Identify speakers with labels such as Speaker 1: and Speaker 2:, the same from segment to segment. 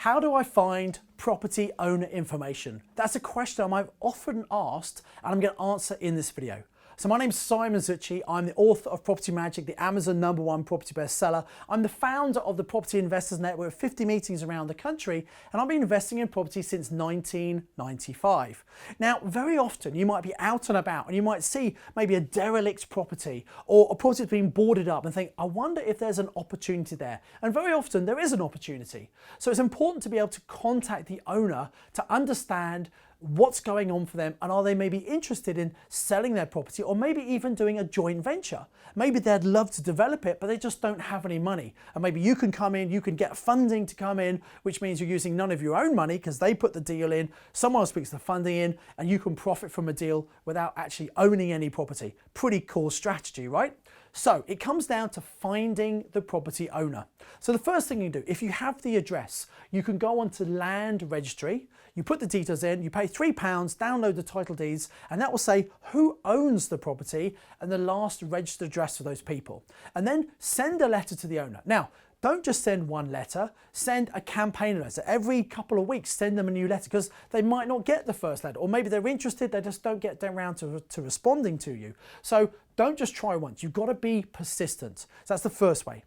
Speaker 1: How do I find property owner information? That's a question I've often asked and I'm going to answer in this video. So my name's Simon Zutshi. I'm the author of Property Magic, the Amazon #1 property bestseller. I'm the founder of the Property Investors Network with 50 meetings around the country, and I've been investing in property since 1995. Now, very often you might be out and about and you might see maybe a derelict property or a property that's been boarded up and think, I wonder if there's an opportunity there. And very often there is an opportunity. So it's important to be able to contact the owner to understand what's going on for them, and are they maybe interested in selling their property or maybe even doing a joint venture. Maybe they'd love to develop it, but they just don't have any money. And maybe you can come in, you can get funding to come in, which means you're using none of your own money because they put the deal in, someone else puts the funding in, and you can profit from a deal without actually owning any property. Pretty cool strategy, right? So it comes down to finding the property owner. So the first thing you do, if you have the address, you can go onto land registry, you put the details in, you pay £3, download the title deeds, and that will say who owns the property and the last registered address for those people. And then send a letter to the owner. Now, don't just send one letter, send a campaign letter. Every couple of weeks, send them a new letter because they might not get the first letter, or maybe they're interested, they just don't get around to responding to you. So don't just try once, you've got to be persistent. So that's the first way.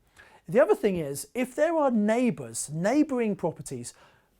Speaker 1: The other thing is, if there are neighbours, neighbouring properties,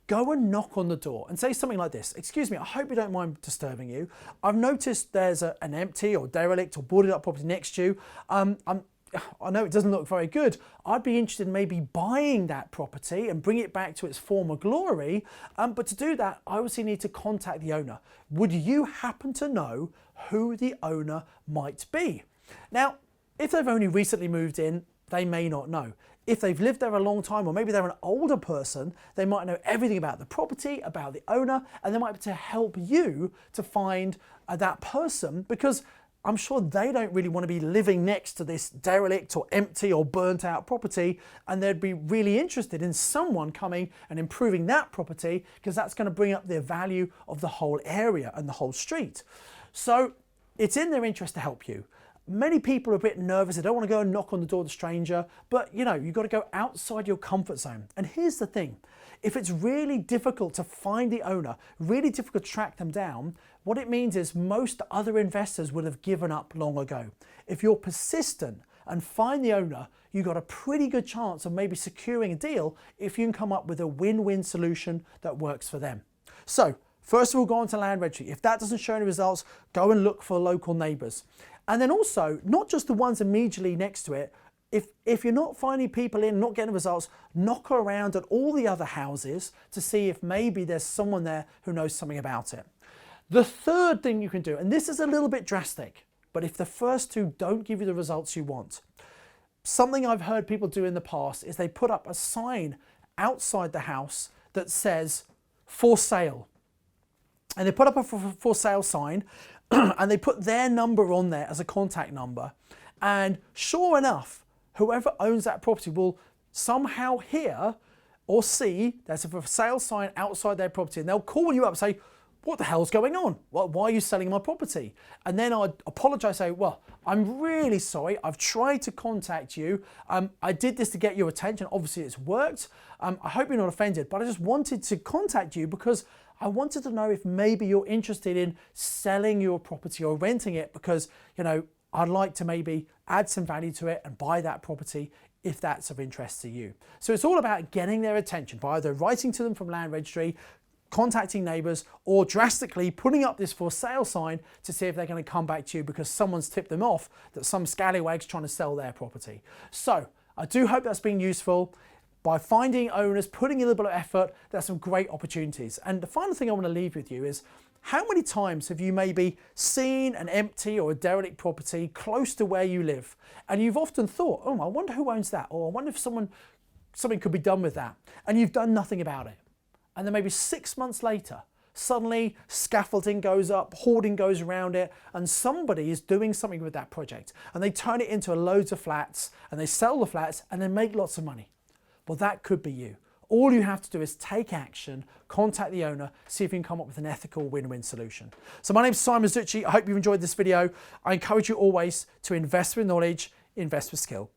Speaker 1: go and knock on the door and say something like this. Excuse me, I hope you don't mind disturbing you. I've noticed there's an empty or derelict or boarded up property next to you. I know it doesn't look very good. I'd be interested in maybe buying that property and bring it back to its former glory. But to do that, I obviously need to contact the owner. Would you happen to know who the owner might be? Now, if they've only recently moved in, they may not know. If they've lived there a long time, or maybe they're an older person, they might know everything about the property, about the owner, and they might be able to help you to find that person, because I'm sure they don't really want to be living next to this derelict or empty or burnt out property, and they'd be really interested in someone coming and improving that property because that's going to bring up the value of the whole area and the whole street. So it's in their interest to help you. Many people are a bit nervous, they don't want to go and knock on the door of the stranger, but you know, you've got to go outside your comfort zone. And here's the thing, if it's really difficult to find the owner, really difficult to track them down, what it means is most other investors would have given up long ago. If you're persistent and find the owner, you've got a pretty good chance of maybe securing a deal if you can come up with a win-win solution that works for them. So first of all, go on to land registry. If that doesn't show any results, go and look for local neighbours. And then also, not just the ones immediately next to it, if you're not finding people in, not getting results, knock around at all the other houses to see if maybe there's someone there who knows something about it. The third thing you can do, and this is a little bit drastic, but if the first two don't give you the results you want, something I've heard people do in the past is they put up a sign outside the house that says, for sale. And they put up a for sale sign and they put their number on there as a contact number. And sure enough, whoever owns that property will somehow hear or see there's a for sale sign outside their property, and they'll call you up and say, what the hell's going on? Why are you selling my property? And then I'd apologise, say, well, I'm really sorry. I've tried to contact you. I did this to get your attention. Obviously it's worked. I hope you're not offended, but I just wanted to contact you because I wanted to know if maybe you're interested in selling your property or renting it, because, you know, I'd like to maybe add some value to it and buy that property if that's of interest to you. So it's all about getting their attention by either writing to them from land registry, contacting neighbours, or drastically putting up this for sale sign to see if they're going to come back to you because someone's tipped them off that some scallywag's trying to sell their property. So I do hope that's been useful. By finding owners, putting in a little bit of effort, there's some great opportunities. And the final thing I want to leave with you is, how many times have you maybe seen an empty or a derelict property close to where you live? And you've often thought, oh, I wonder who owns that, or I wonder if something could be done with that. And you've done nothing about it. And then maybe 6 months later, suddenly scaffolding goes up, hoarding goes around it, and somebody is doing something with that project. And they turn it into loads of flats, and they sell the flats, and they make lots of money. Well, that could be you. All you have to do is take action, contact the owner, see if you can come up with an ethical win-win solution. So my name's Simon Zutshi. I hope you've enjoyed this video. I encourage you always to invest with knowledge, invest with skill.